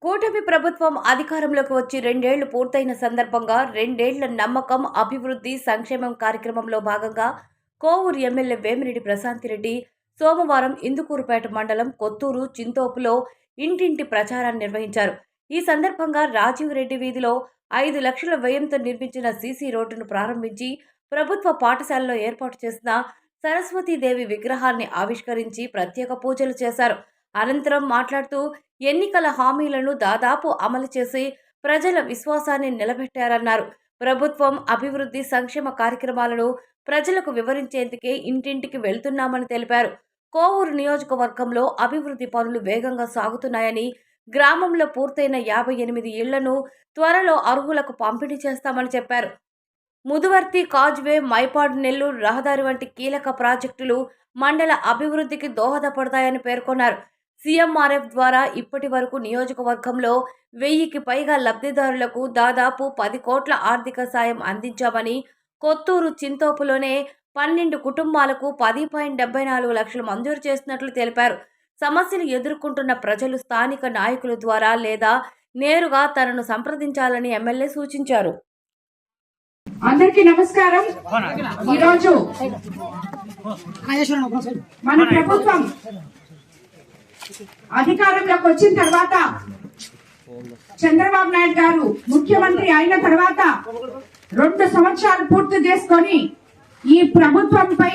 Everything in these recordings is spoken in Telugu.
కూటమి ప్రభుత్వం అధికారంలోకి వచ్చి 2 ఏళ్లు పూర్తయిన సందర్భంగా 2 ఏళ్ల నమ్మకం, అభివృద్ధి, సంక్షేమం కార్యక్రమంలో భాగంగా కోవూరు ఎమ్మెల్యే వేమిరెడ్డి ప్రశాంతిరెడ్డి సోమవారం ఇందుకూరుపేట మండలం కొత్తూరు చింతోపులో ఇంటింటి ప్రచారాన్ని నిర్వహించారు. ఈ సందర్భంగా రాజీవ్ రెడ్డి వీధిలో 5 లక్షల వ్యయంతో నిర్మించిన సీసీ రోడ్డును ప్రారంభించి ప్రభుత్వ పాఠశాలలో ఏర్పాటు చేసిన సరస్వతీదేవి విగ్రహాన్ని ఆవిష్కరించి ప్రత్యేక పూజలు చేశారు. అనంతరం మాట్లాడుతూ ఎన్నికల హామీలను దాదాపు అమలు చేసి ప్రజల విశ్వాసాన్ని నిలబెట్టారన్నారు. ప్రభుత్వం అభివృద్ధి, సంక్షేమ కార్యక్రమాలను ప్రజలకు వివరించేందుకే ఇంటింటికి వెళ్తున్నామని తెలిపారు. కోవూరు నియోజకవర్గంలో అభివృద్ధి పనులు వేగంగా సాగుతున్నాయని, గ్రామంలో పూర్తయిన 58 ఇళ్లను త్వరలో అర్హులకు పంపిణీ చేస్తామని చెప్పారు. ముదువర్తి కాజ్వే, మైపాడు నెల్లూరు రహదారి వంటి కీలక ప్రాజెక్టులు మండల అభివృద్ధికి దోహదపడతాయని పేర్కొన్నారు. సీఎంఆర్ఎఫ్ ద్వారా ఇప్పటి వరకు నియోజకవర్గంలో 1000కి పైగా లబ్ధిదారులకు దాదాపు 10 కోట్ల ఆర్థిక సాయం అందించామని, కొత్తూరు చింతోపులోనే 12 కుటుంబాలకు 10.74 లక్షలు మంజూరు చేసినట్లు తెలిపారు. సమస్యలు ఎదుర్కొంటున్న ప్రజలు స్థానిక నాయకుల ద్వారా లేదా నేరుగా తనను సంప్రదించాలని ఎమ్మెల్యే సూచించారు. అందరికీ నమస్కారం. ఈరోజు మన ప్రభుత్వం అధికారంలోకి వచ్చిన తర్వాత, చంద్రబాబు నాయుడు గారు ముఖ్యమంత్రి అయిన తర్వాత 2 సంవత్సరాలు పూర్తి చేసుకొని ఈ ప్రభుత్వంపై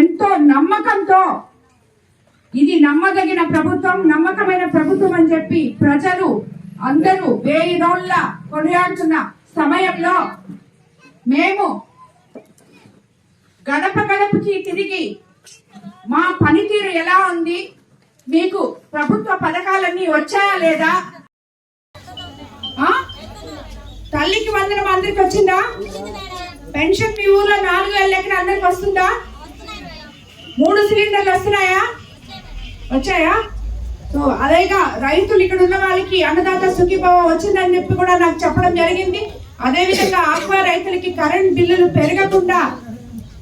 ఎంతో నమ్మకంతో, ఇది నమ్మదగిన ప్రభుత్వం, నమ్మకమైన ప్రభుత్వం అని చెప్పి ప్రజలు అందరూ 1000 రోజుల కొనియాడుతున్న సమయంలో మేము గడప గడపకి తిరిగి మా పనితీరు ఎలా ఉంది, మీకు ప్రభుత్వ పథకాలన్నీ వచ్చాయా లేదా, తల్లికి వందనం అందరికి వచ్చిందా, పెన్షన్ మీ ఊర్లో 4000 లెక్కన అందరికి వస్తుందా, 3 సిలిండర్లు వస్తున్నాయా, వచ్చాయా? సో అదేగా రైతులు ఇక్కడ ఉన్న వాళ్ళకి అన్నదాత సుఖీభావ వచ్చిందని చెప్పి కూడా నాకు చెప్పడం జరిగింది. అదే విధంగా ఆక్వా రైతులకి కరెంట్ బిల్లులు పెరగకుండా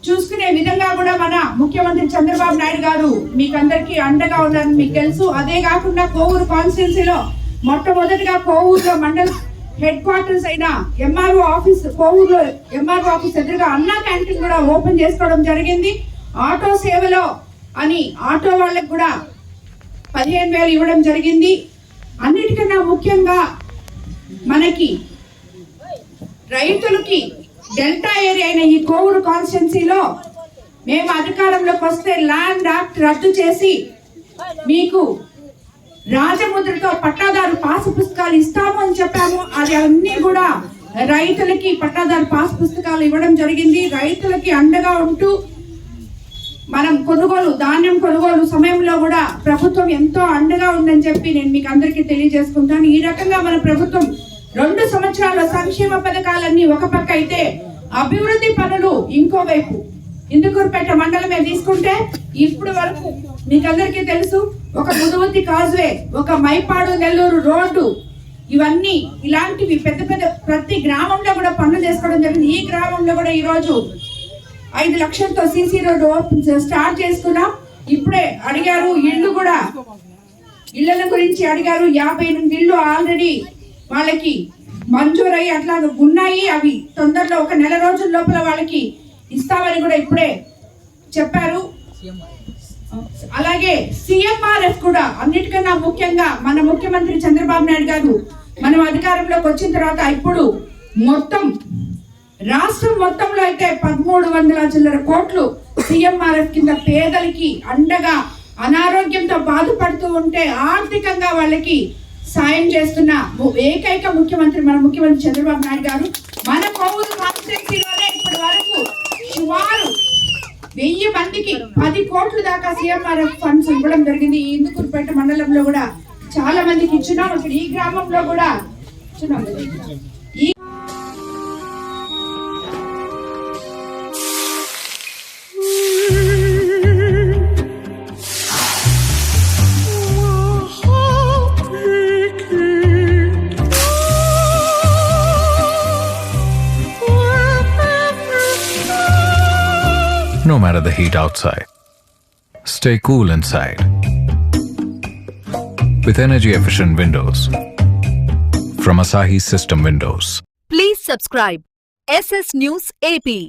చూసుకునే విధంగా కూడా మన ముఖ్యమంత్రి చంద్రబాబు నాయుడు గారు మీకందరికీ అండగా ఉన్నారని మీకు తెలుసు. అదే కాకుండా కోవూరు కాన్స్టిట్యున్సీలో మొట్టమొదటిగా కోవూరులో మండల్ హెడ్ క్వార్టర్స్ అయిన ఎంఆర్ఓ ఆఫీస్, కోవూరులో ఎంఆర్ఓ ఆఫీస్ ఎదురుగా అన్నా క్యాంటీన్ కూడా ఓపెన్ చేసుకోవడం జరిగింది. ఆటో సేవలో అని ఆటో వాళ్ళకి కూడా 15,000 ఇవ్వడం జరిగింది. అన్నిటికన్నా ముఖ్యంగా మనకి రైతులకి డెల్టా ఏరియా అయిన ఈ కోవూరు కాన్స్టిట్యున్సీలో మేము అధికారంలోకి వస్తే ల్యాండ్ యాక్ట్ రద్దు చేసి మీకు రాజముద్రతో పట్టాదారు పాసు పుస్తకాలు ఇస్తాము అని చెప్పాము. అది అన్ని కూడా రైతులకి పట్టాదారు పాసు పుస్తకాలు ఇవ్వడం జరిగింది. రైతులకి అండగా ఉంటూ మనం ధాన్యం కొనుగోలు సమయంలో కూడా ప్రభుత్వం ఎంతో అండగా ఉందని చెప్పి నేను మీకు అందరికీ తెలియజేసుకుంటాను. ఈ రకంగా మన ప్రభుత్వం 2 సంవత్సరాల సంక్షేమ పథకాలన్నీ ఒక పక్క అయితే, అభివృద్ధి పనులు ఇంకోవైపు. ఇందుకూరుపేట మండలమే తీసుకుంటే ఇప్పుడు వరకు మీకు అందరికీ తెలుసు, ఒక ముదువర్తి కాజ్వే, ఒక మైపాడు నెల్లూరు రోడ్డు, ఇవన్నీ ఇలాంటివి పెద్ద పెద్ద ప్రతి గ్రామంలో కూడా పనులు చేసుకోవడం జరిగింది. ఈ గ్రామంలో కూడా ఈరోజు 5 లక్షలతో సీసీ రోడ్డు స్టార్ట్ చేసుకున్నాం. ఇప్పుడే అడిగారు, ఇళ్ళు కూడా ఇళ్ల గురించి అడిగారు. 58 ఇళ్ళు ఆల్రెడీ వాళ్ళకి మంజూరయ్యి అట్లా ఉన్నాయి. అవి తొందరలో ఒక నెల రోజుల లోపల వాళ్ళకి ఇస్తామని కూడా ఇప్పుడే చెప్పారు. అలాగే సీఎంఆర్ఎఫ్ కూడా అన్నిటికన్నా ముఖ్యంగా మన ముఖ్యమంత్రి చంద్రబాబు నాయుడు గారు మనం అధికారంలోకి వచ్చిన తర్వాత ఇప్పుడు మొత్తం రాష్ట్రం మొత్తంలో అయితే 1300 చిల్లర కోట్లు సీఎంఆర్ఎఫ్ కింద పేదలకి అండగా, అనారోగ్యంతో బాధపడుతూ ఉంటే ఆర్థికంగా వాళ్ళకి సాయం చేస్తున్న ఏకైక ముఖ్యమంత్రి మన ముఖ్యమంత్రి చంద్రబాబు నాయుడు గారు. మన కోవూరు కాన్స్టిట్యున్సీలోనే ఇప్పటి వరకు సుమారు 1000 మందికి 10 కోట్ల దాకా సీఎంఆర్ఎఫ్ ఫండ్స్ ఇవ్వడం జరిగింది. ఈ ఇందుకూరుపేట మండలంలో కూడా చాలా మందికి ఇచ్చినాం. ఇప్పుడు ఈ గ్రామంలో కూడా ఇచ్చినాం. No matter the heat outside, stay cool inside with energy efficient windows. from Asahi System Windows. Please subscribe SS News AP.